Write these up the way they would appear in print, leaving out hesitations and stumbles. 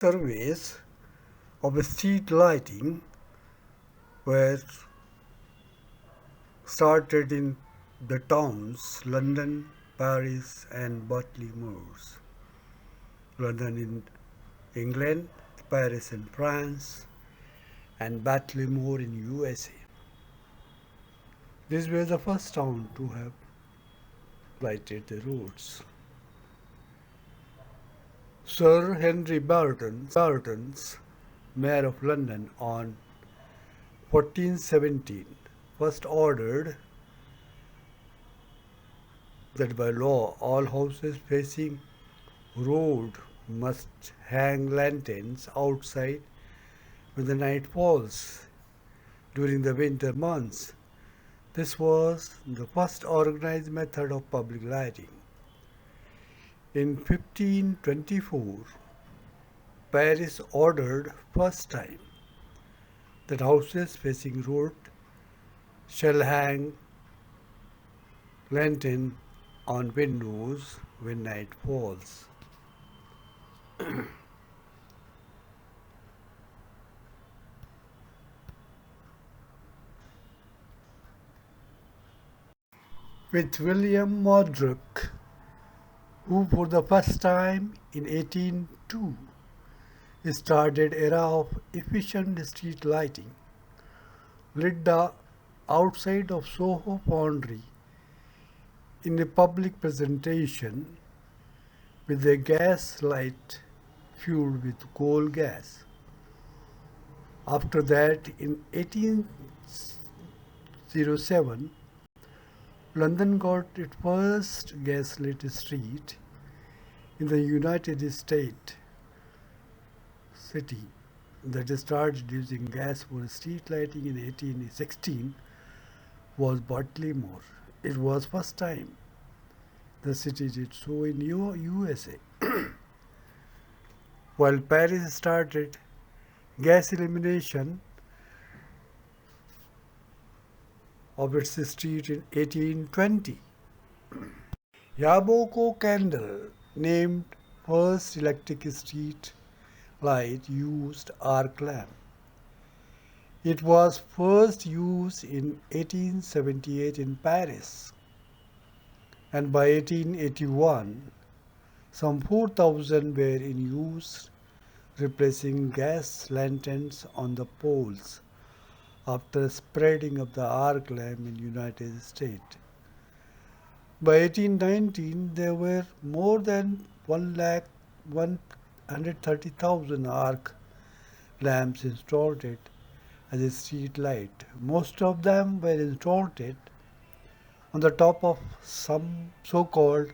Surveys of street lighting were started in the towns London, Paris, and Baltimore. London in England, Paris in France, and Baltimore in USA. These were the first town to have lighted the roads. Sir Henry Burton's Mayor of London on 1417 first ordered that by law all houses facing road must hang lanterns outside when the night falls during the winter months. This was the first organized method of public lighting. In 1524, Paris ordered first time that houses facing road shall hang lantern on windows when night falls. With William Modric, who for the first time in 1802 started era of efficient street lighting, lit the outside of Soho Foundry in a public presentation with a gas light fueled with coal gas. After that, in 1807, London got its first gas-lit street in the United States city that started using gas for street lighting in 1816 was Baltimore. It was first time the city did so in USA. While Paris started gas elimination of its street in 1820. Yaboko candle, named first electric street light, used arc lamp. It was first used in 1878 in Paris, and by 1881 some 4,000 were in use, replacing gas lanterns on the poles after spreading of the arc lamp in United States. By 1819, there were more than 130,000 arc lamps installed as a street light. Most of them were installed on the top of some so-called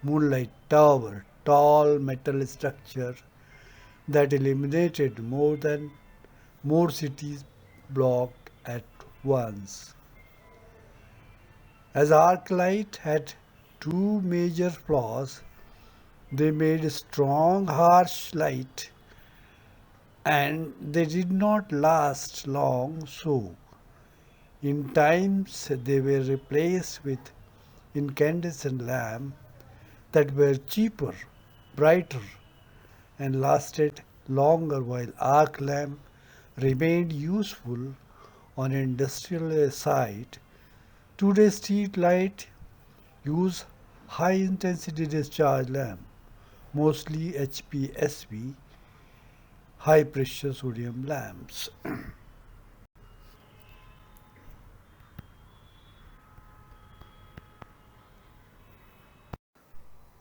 moonlight tower, tall metal structure that illuminated more cities blocked at once. As arc light had two major flaws, they made strong, harsh light and they did not last long, so in times they were replaced with incandescent lamps that were cheaper, brighter, and lasted longer, while arc lamp remained useful on industrial site. Today's street light use high intensity discharge lamp, mostly HPSV, high pressure sodium lamps.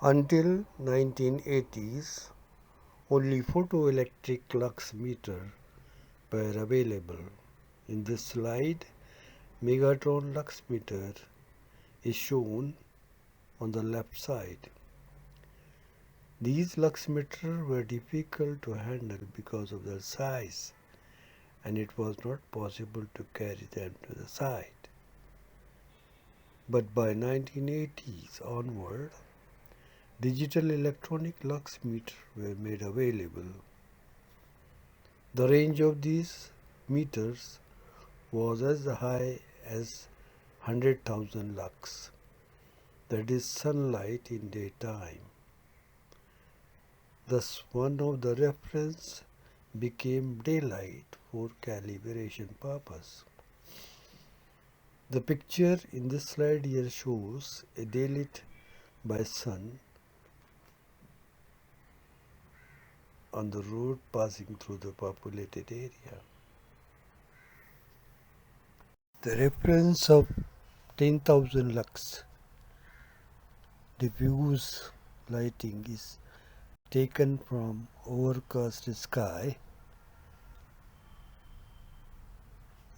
Until 1980s, only photoelectric lux meter were available. In this slide, Megatron lux meter is shown on the left side. These lux meters were difficult to handle because of their size, and it was not possible to carry them to the site. But by 1980s onward, digital electronic lux meters were made available. The range of these meters was as high as 100,000 lux, that is sunlight in daytime. Thus, one of the reference became daylight for calibration purpose. The picture in this slide here shows a day lit by sun on the road passing through the populated area. The reference of 10,000 lux diffuse lighting is taken from overcast sky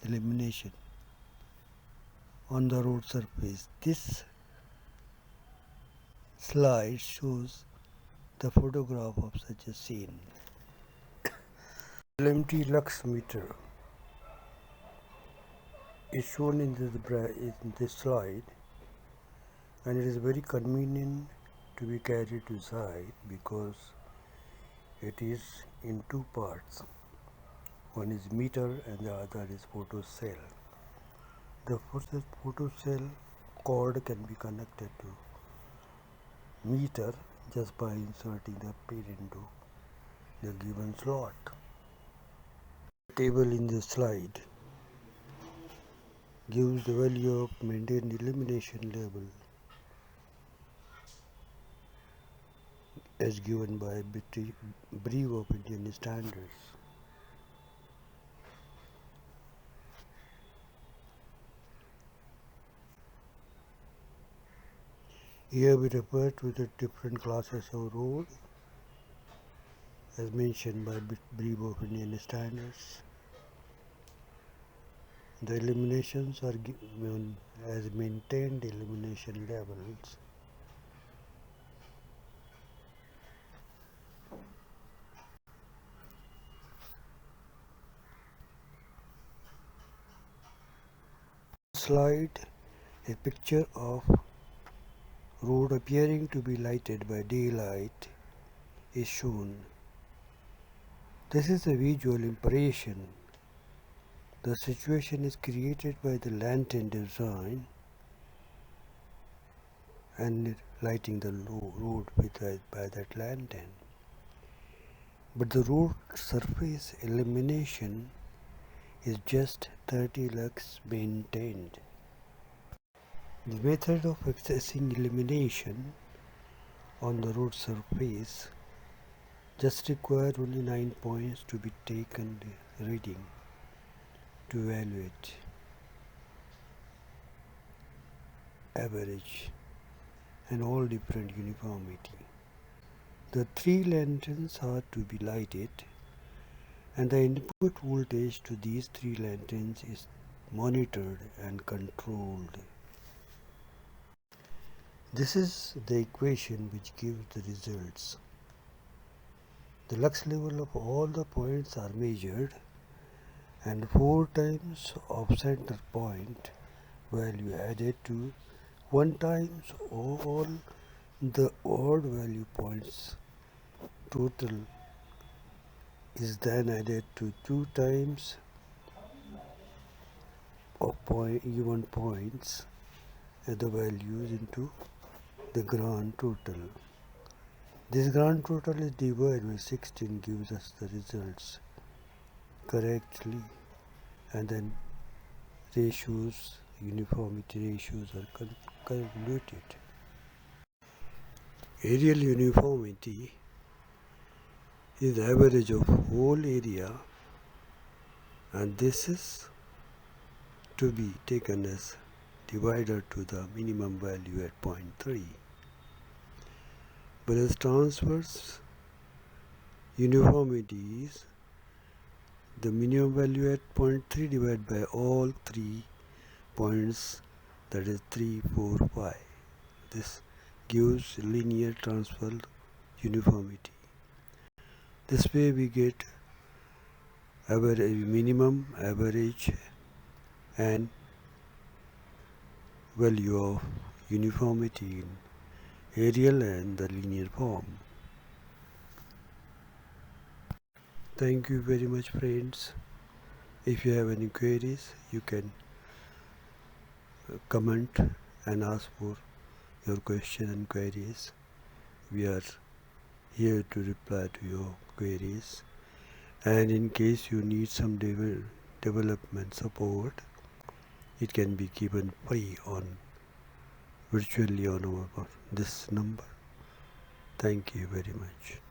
illumination on the road surface. This slide shows the photograph of such a scene. LMT lux meter is shown in this slide, and it is very convenient to be carried to site because it is in two parts. One is meter and the other is photo cell. The photo cell cord can be connected to meter just by inserting the pin into the given slot. The table in this slide gives the value of maintained illumination level as given by brief of Indian standards. Here we refer to the different classes of road as mentioned by brief of Indian standards. The illuminations are given as maintained illumination levels. Slide, a picture of road appearing to be lighted by daylight is shown. This is a visual impression. The situation is created by the lantern design and lighting the road by that lantern. But the road surface illumination is just 30 lux maintained. The method of accessing illumination on the road surface just require only 9 points to be taken reading to evaluate average and all different uniformity. The 3 lanterns are to be lighted, and the input voltage to these 3 lanterns is monitored and controlled. This is the equation which gives the results. The lux level of all the points are measured, and 4 times of center point value added to 1 times all the odd value points total is then added to 2 times of even points at the values into the grand total. This grand total is divided by 16, gives us the results correctly, and then ratios, uniformity ratios are calculated. Aerial uniformity is the average of whole area, and this is to be taken as divided to the minimum value at 0.3. Whereas transverse uniformity is the minimum value at 0.3 divided by all 3 points, that is 3, 4, 5. This gives linear transverse uniformity. This way we get average, minimum, average and value of uniformity in aerial and the linear form. Thank you very much, friends. If you have any queries, you can comment and ask for your question and queries. We are here to reply to your queries. And in case you need some development support, it can be given free on virtually on this number. Thank you very much.